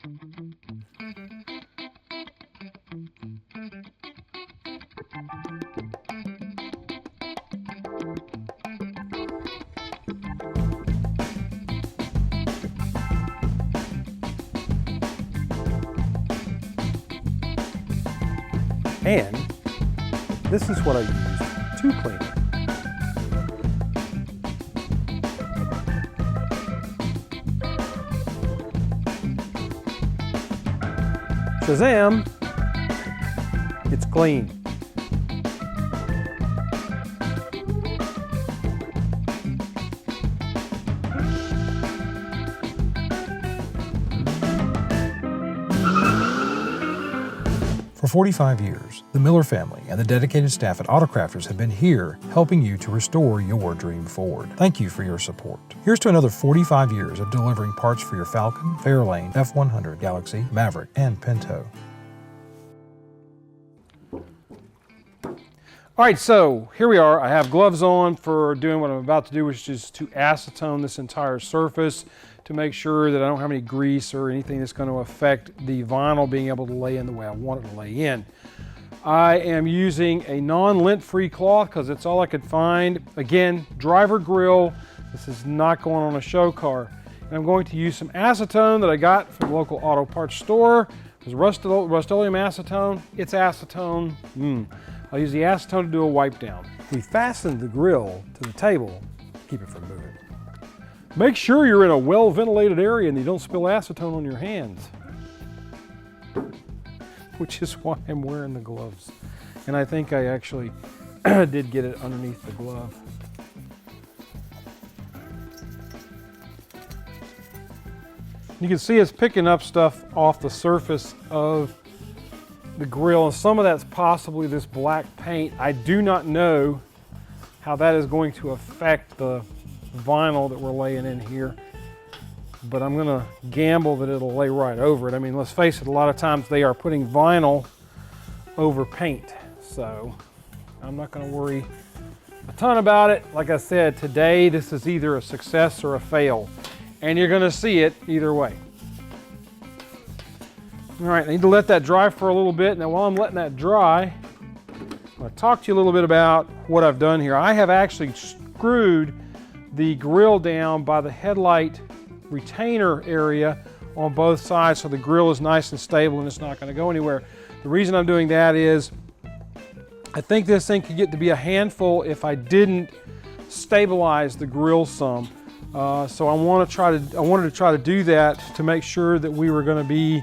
And this is what I used to clean it. Shazam! It's clean. For 45 years, the Miller family and the dedicated staff at Autocrafters have been here helping you to restore your dream Ford. Thank you for your support. Here's to another 45 years of delivering parts for your Falcon, Fairlane, F100, Galaxy, Maverick, and Pinto. All right, so here we are. I have gloves on for doing what I'm about to do, which is to acetone this entire surface to make sure that I don't have any grease or anything that's going to affect the vinyl being able to lay in the way I want it to lay in. I am using a non-lint-free cloth because it's all I could find. Again, driver grill. This is not going on a show car. And I'm going to use some acetone that I got from the local auto parts store. It's Rust-Oleum acetone. It's acetone. I'll use the acetone to do a wipe down. We fastened the grill to the table, keep it from moving. Make sure you're in a well-ventilated area and you don't spill acetone on your hands. Which is why I'm wearing the gloves. And I think I actually did get it underneath the glove. You can see it's picking up stuff off the surface of the grill, and some of that's possibly this black paint. I do not know how that is going to affect the vinyl that we're laying in here, but I'm gonna gamble that it'll lay right over it. I mean, let's face it, a lot of times they are putting vinyl over paint, so I'm not gonna worry a ton about it. Like I said, today this is either a success or a fail, and you're gonna see it either way. All right, I need to let that dry for a little bit. Now while I'm letting that dry, I'm gonna talk to you a little bit about what I've done here. I have actually screwed the grill down by the headlight retainer area on both sides so the grill is nice and stable and it's not going to go anywhere. The reason I'm doing that is I think this thing could get to be a handful if I didn't stabilize the grill some. So I wanted to try to do that to make sure that we were going to be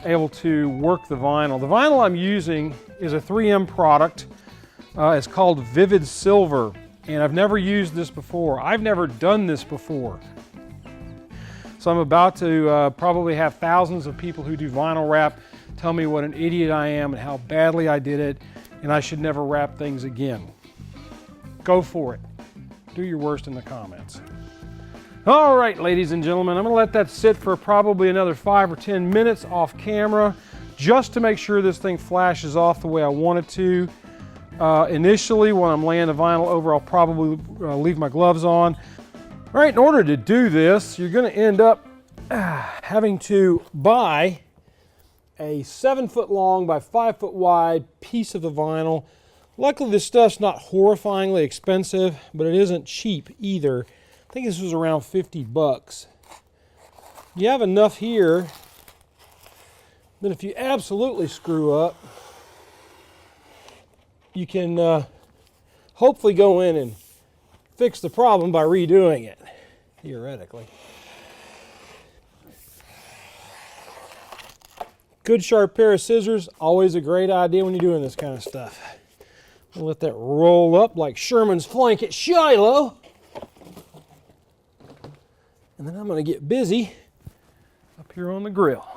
able to work the vinyl. The vinyl I'm using is a 3M product. It's called Vivid Silver. And I've never used this before. I've never done this before. So I'm about to probably have thousands of people who do vinyl wrap tell me what an idiot I am and how badly I did it, and I should never wrap things again. Go for it. Do your worst in the comments. All right, ladies and gentlemen, I'm gonna let that sit for probably another 5 or 10 minutes off camera, just to make sure this thing flashes off the way I want it to. Initially, when I'm laying the vinyl over, I'll probably leave my gloves on. All right, in order to do this, you're going to end up having to buy a 7-foot long by 5-foot wide piece of the vinyl. Luckily, this stuff's not horrifyingly expensive, but it isn't cheap either. I think this was around 50 bucks. You have enough here that if you absolutely screw up, you can hopefully go in and fix the problem by redoing it, theoretically. Good sharp pair of scissors, always a great idea when you're doing this kind of stuff. I'll let that roll up like Sherman's flank at Shiloh. And then I'm going to get busy up here on the grill.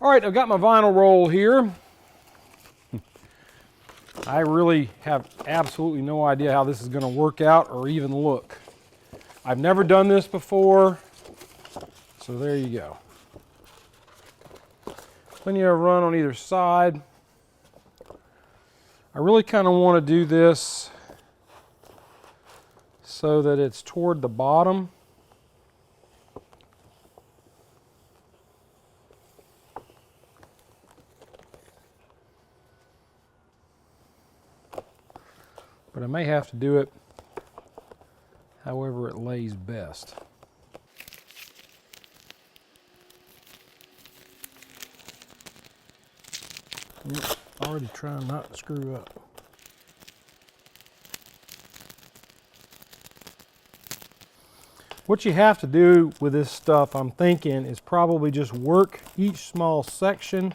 All right, I've got my vinyl roll here. I really have absolutely no idea how this is going to work out or even look. I've never done this before, so there you go. Plenty of run on either side. I really kind of want to do this so that it's toward the bottom. but I may have to do it however it lays best. Already trying not to screw up. What you have to do with this stuff, I'm thinking, is probably just work each small section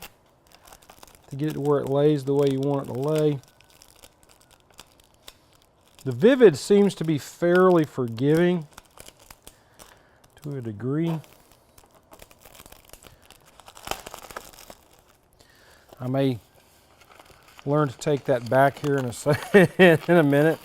to get it to where it lays the way you want it to lay. The Vivid seems to be fairly forgiving to a degree. I may learn to take that back here in a minute.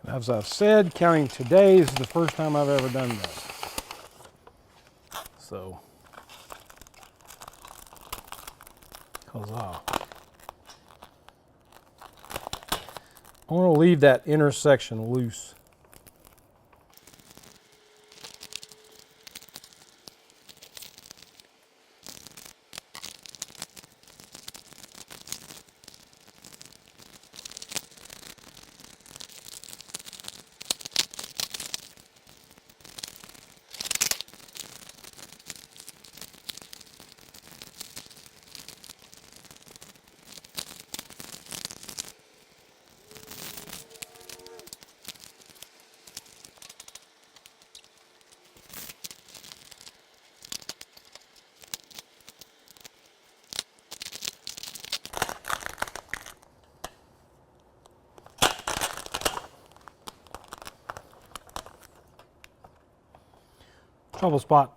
As I've said, counting today is the first time I've ever done this. So, huzzah. I want to leave that intersection loose. Trouble spot.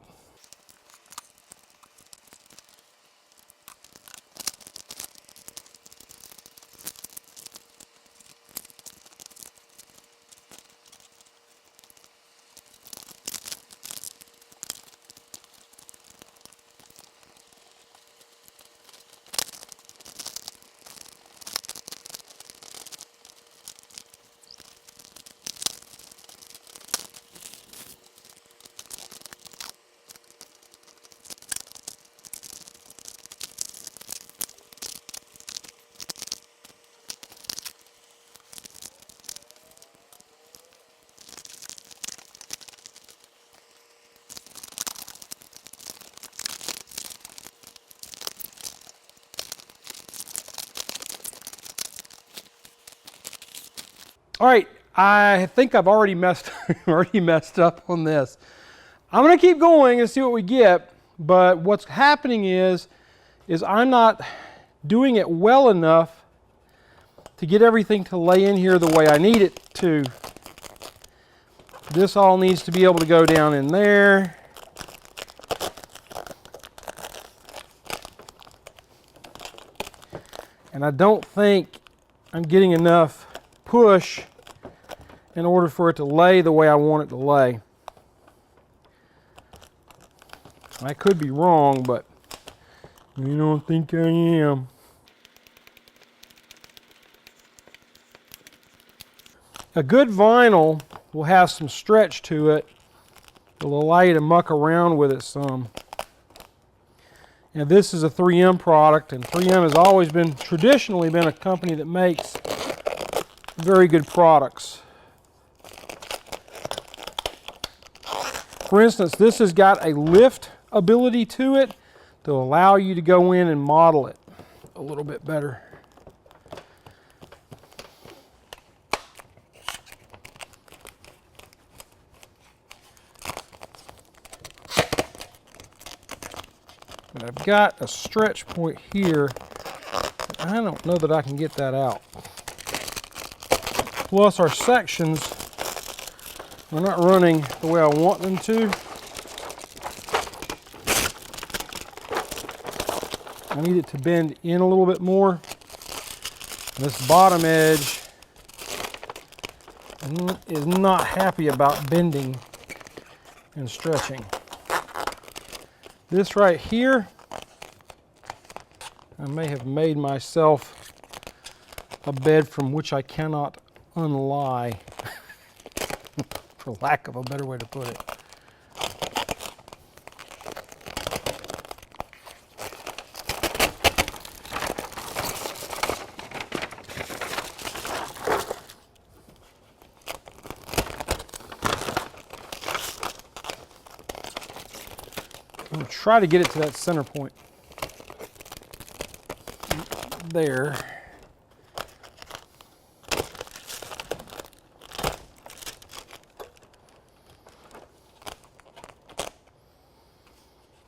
All right, I think I've already messed up on this. I'm gonna keep going and see what we get, but what's happening is I'm not doing it well enough to get everything to lay in here the way I need it to. This all needs to be able to go down in there. And I don't think I'm getting enough push in order for it to lay the way I want it to lay. I could be wrong, but you don't think I am. A good vinyl will have some stretch to it. It'll allow you to muck around with it some. Now this is a 3M product, and 3M has always been, traditionally been a company that makes very good products. For instance, this has got a lift ability to it to allow you to go in and model it a little bit better. But I've got a stretch point here. I don't know that I can get that out. Plus our sections are not running the way I want them to. I need it to bend in a little bit more. This bottom edge is not happy about bending and stretching. This right here, I may have made myself a bed from which I cannot unlie, for lack of a better way to put it. try to get it to that center point. There.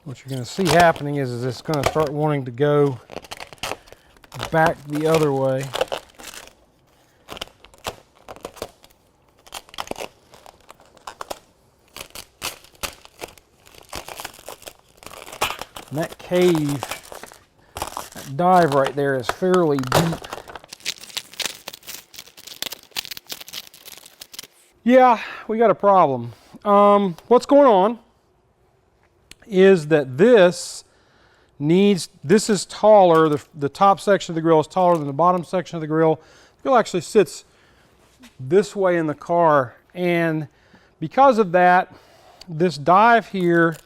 What you're going to see happening is it's going to start wanting to go back the other way. And that cave, that dive right there is fairly deep. Yeah, we got a problem. What's going on is that this is taller, the top section of the grill is taller than the bottom section of the grill. The grill actually sits this way in the car, and because of that, this dive here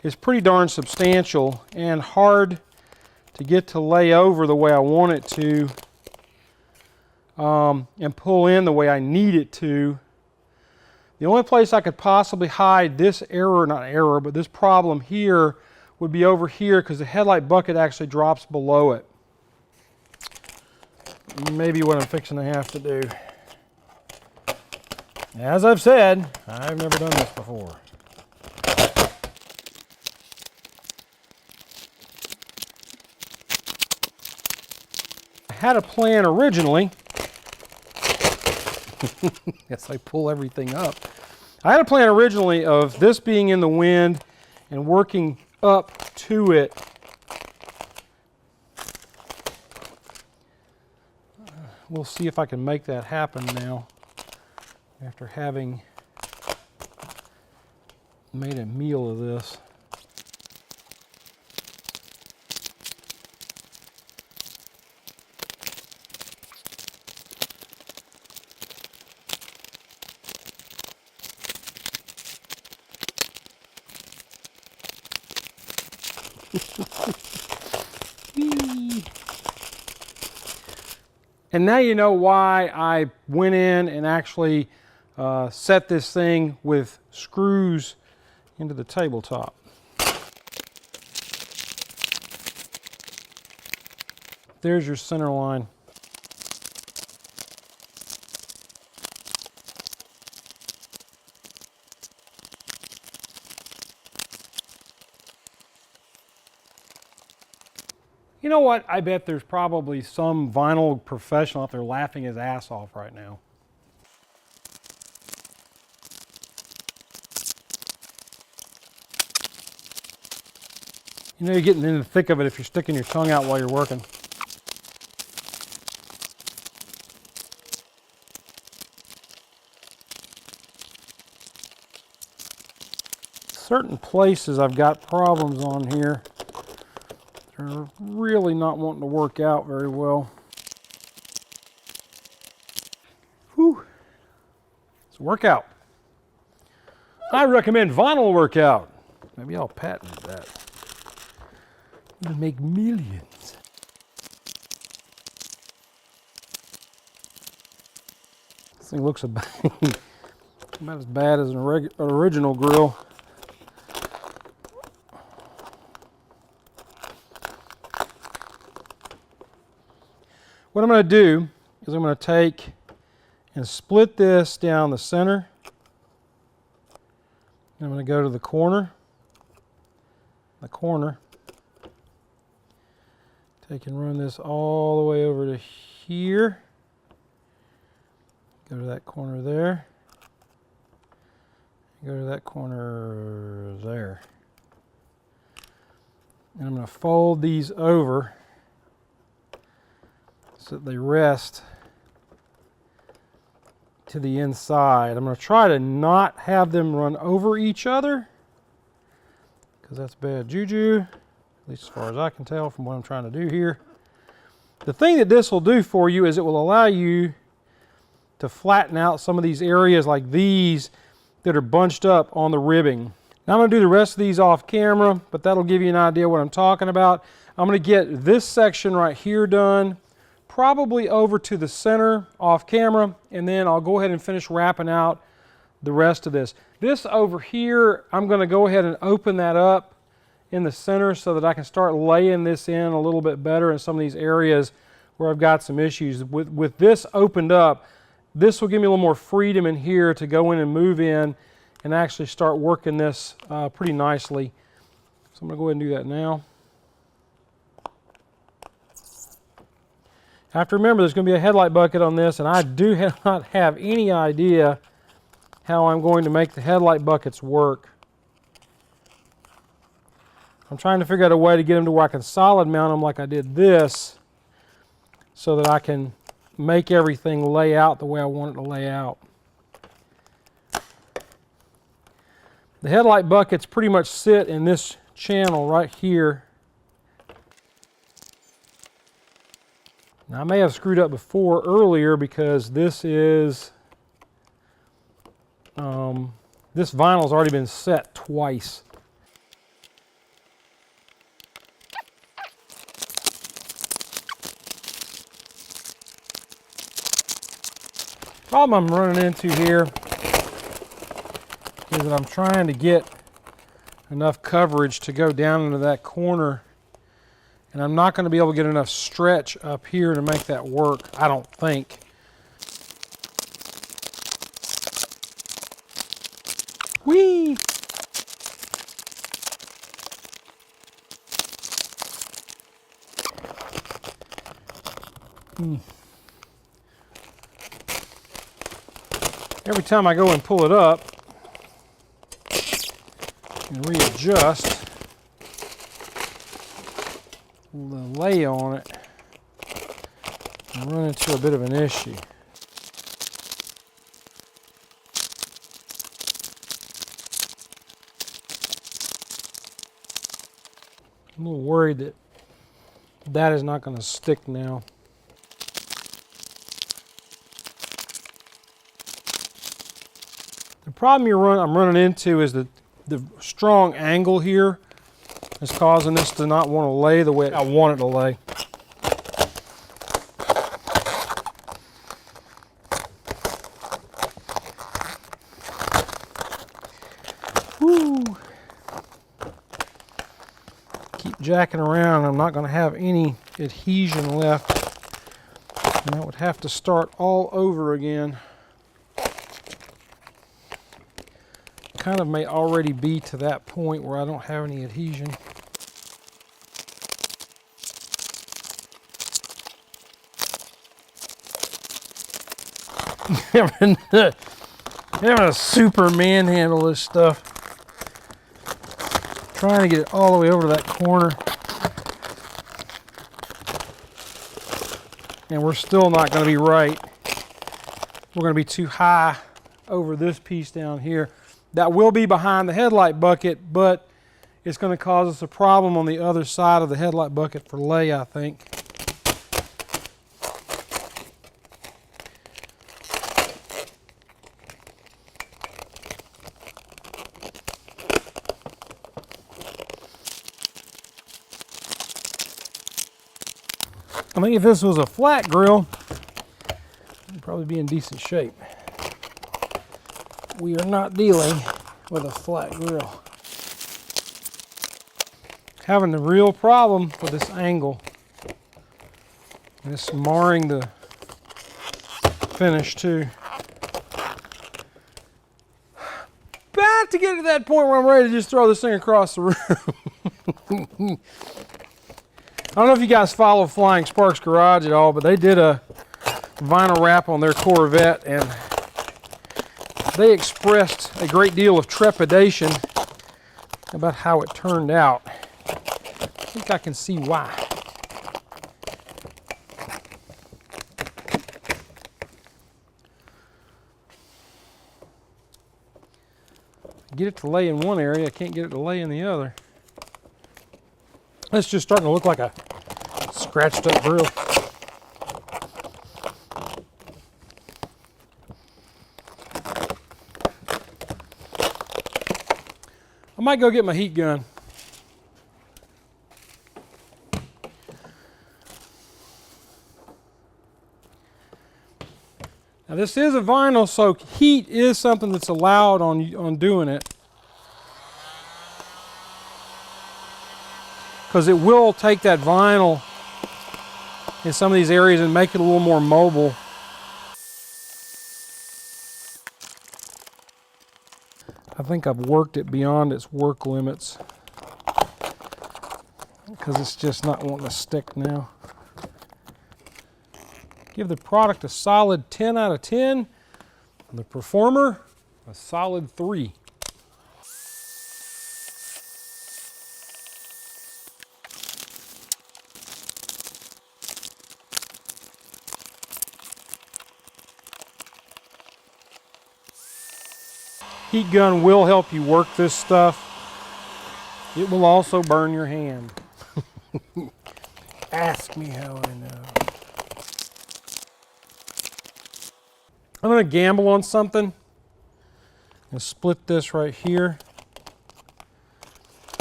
is pretty darn substantial and hard to get to lay over the way I want it to, and pull in the way I need it to. The only place I could possibly hide this but this problem here would be over here, because the headlight bucket actually drops below it. Maybe what I'm fixing to have to do. As I've said, I've never done this before. I had a plan originally. Yes, I pull everything up. I had a plan originally of this being in the wind and working up to it. We'll see if I can make that happen now, after having made a meal of this. And now you know why I went in and actually set this thing with screws into the tabletop. There's your center line. You know what? I bet there's probably some vinyl professional out there laughing his ass off right now. You know you're getting in the thick of it if you're sticking your tongue out while you're working. Certain places I've got problems on here. They're really not wanting to work out very well. Whew. It's a workout. I recommend vinyl workout. Maybe I'll patent that. It'll make millions. This thing looks about as bad as an original grill. What I'm going to do is I'm going to take and split this down the center. And I'm going to go to the corner. Take and run this all the way over to here. Go to that corner there. Go to that corner there. And I'm going to fold these over so that they rest to the inside. I'm going to try to not have them run over each other, because that's bad juju, at least as far as I can tell from what I'm trying to do here. The thing that this will do for you is it will allow you to flatten out some of these areas like these that are bunched up on the ribbing. Now I'm going to do the rest of these off camera, but that'll give you an idea what I'm talking about. I'm going to get this section right here done, probably over to the center off camera, and then I'll go ahead and finish wrapping out the rest of this. This over here, I'm going to go ahead and open that up in the center so that I can start laying this in a little bit better in some of these areas where I've got some issues. With this opened up, this will give me a little more freedom in here to go in and move in and actually start working this pretty nicely. So I'm going to go ahead and do that now. I have to remember there's going to be a headlight bucket on this, and I do not have any idea how I'm going to make the headlight buckets work. I'm trying to figure out a way to get them to where I can solid mount them like I did this, so that I can make everything lay out the way I want it to lay out. The headlight buckets pretty much sit in this channel right here. Now I may have screwed up before earlier because this is this vinyl's already been set twice. Problem I'm running into here is that I'm trying to get enough coverage to go down into that corner, and I'm not going to be able to get enough stretch up here to make that work, I don't think. Whee! Every time I go and pull it up and readjust the lay on it, I run into a bit of an issue. I'm a little worried that that is not going to stick now. The problem I'm running into is that the strong angle here is causing this to not want to lay the way I want it to lay. Woo. Keep jacking around. I'm not going to have any adhesion left, and I would have to start all over again. Kind of may already be to that point where I don't have any adhesion. Having a super manhandle this stuff. Trying to get it all the way over to that corner. And we're still not going to be right. We're going to be too high over this piece down here. That will be behind the headlight bucket, but it's going to cause us a problem on the other side of the headlight bucket for lay, I think. I think if this was a flat grill, it'd probably be in decent shape. We are not dealing with a flat grill. Having the real problem with this angle. And it's marring the finish too. About to get to that point where I'm ready to just throw this thing across the room. I don't know if you guys follow Flying Sparks Garage at all, but they did a vinyl wrap on their Corvette, and they expressed a great deal of trepidation about how it turned out. I think I can see why. Get it to lay in one area, I can't get it to lay in the other. It's just starting to look like a scratched up grill. I might go get my heat gun. Now this is a vinyl, so heat is something that's allowed on doing it. because it will take that vinyl in some of these areas and make it a little more mobile. I think I've worked it beyond its work limits because it's just not wanting to stick now. Give the product a solid 10 out of 10. And the Performer, a solid 3. Heat gun will help you work this stuff. It will also burn your hand. Ask me how I know. I'm going to gamble on something and split this right here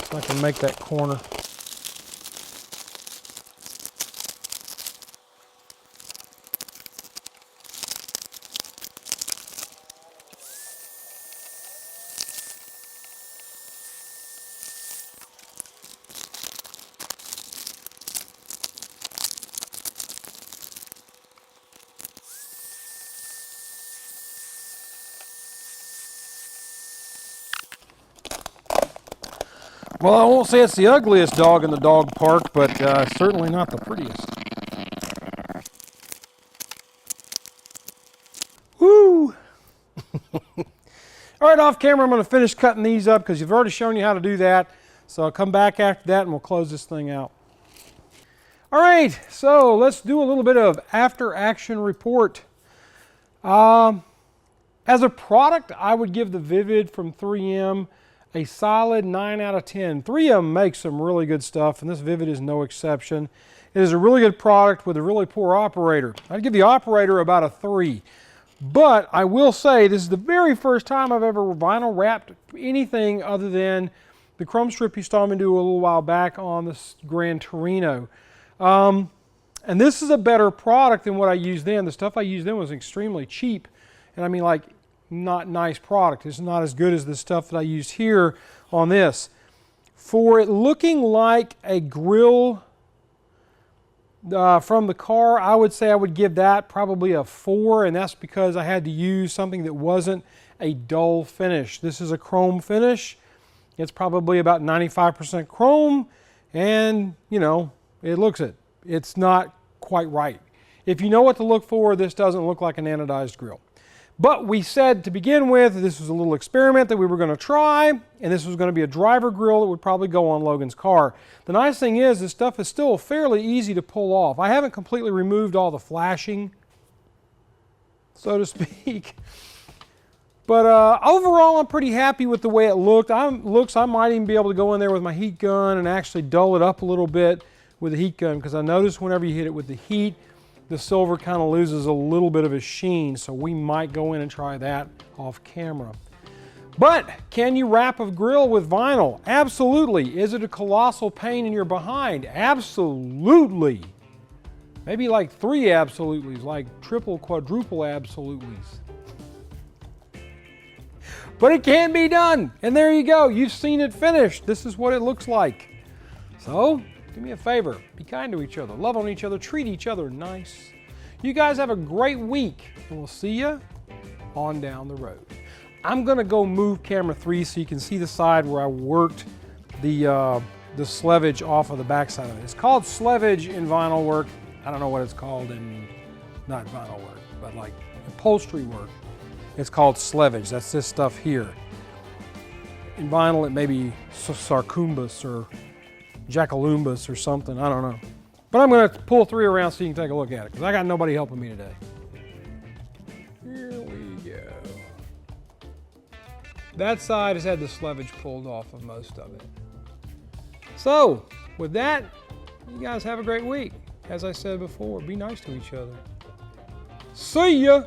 so I can make that corner. Well, I won't say it's the ugliest dog in the dog park, but certainly not the prettiest. Woo! All right, off camera, I'm going to finish cutting these up because you've already shown you how to do that. So I'll come back after that and we'll close this thing out. All right, so let's do a little bit of after-action report. As a product, I would give the Vivid from 3M a solid 9 out of 10. 3M makes some really good stuff, and this Vivid is no exception. It is a really good product with a really poor operator. I'd give the operator about a 3. But I will say this is the very first time I've ever vinyl wrapped anything other than the chrome strip you saw me do a little while back on this Gran Torino. And this is a better product than what I used then. The stuff I used then was extremely cheap. And I mean, like, not nice product. It's not as good as the stuff that I used here on this. For it looking like a Grille from the car, I would say I would give that probably a 4, and that's because I had to use something that wasn't a dull finish. This is a chrome finish. It's probably about 95% chrome, and you know, it looks it. It's not quite right. If you know what to look for, this doesn't look like an anodized Grille. But we said to begin with, this was a little experiment that we were going to try, and this was going to be a driver grill that would probably go on Logan's car. The nice thing is, this stuff is still fairly easy to pull off. I haven't completely removed all the flashing, so to speak. But overall, I'm pretty happy with the way it looked. I might even be able to go in there with my heat gun and actually dull it up a little bit with the heat gun, because I noticed whenever you hit it with the heat, the silver kind of loses a little bit of its sheen, so we might go in and try that off camera. But can you wrap a grill with vinyl? Absolutely. Is it a colossal pain in your behind? Absolutely. Maybe like 3 absolutelys, like triple, quadruple absolutelys. But it can be done, and there you go. You've seen it finished. This is what it looks like. So, do me a favor, be kind to each other, love on each other, treat each other nice. You guys have a great week, and we'll see you on down the road. I'm gonna go move camera 3 so you can see the side where I worked the slevage off of the backside of it. It's called slevage in vinyl work. I don't know what it's called in, not vinyl work, but like upholstery work. It's called slevage. That's this stuff here. In vinyl, it may be sarcumbus or jackalumbus or something, I don't know. But I'm going to pull 3 around so you can take a look at it, because I got nobody helping me today. Here we go. That side has had the slevage pulled off of most of it. So, with that, you guys have a great week. As I said before, be nice to each other. See ya!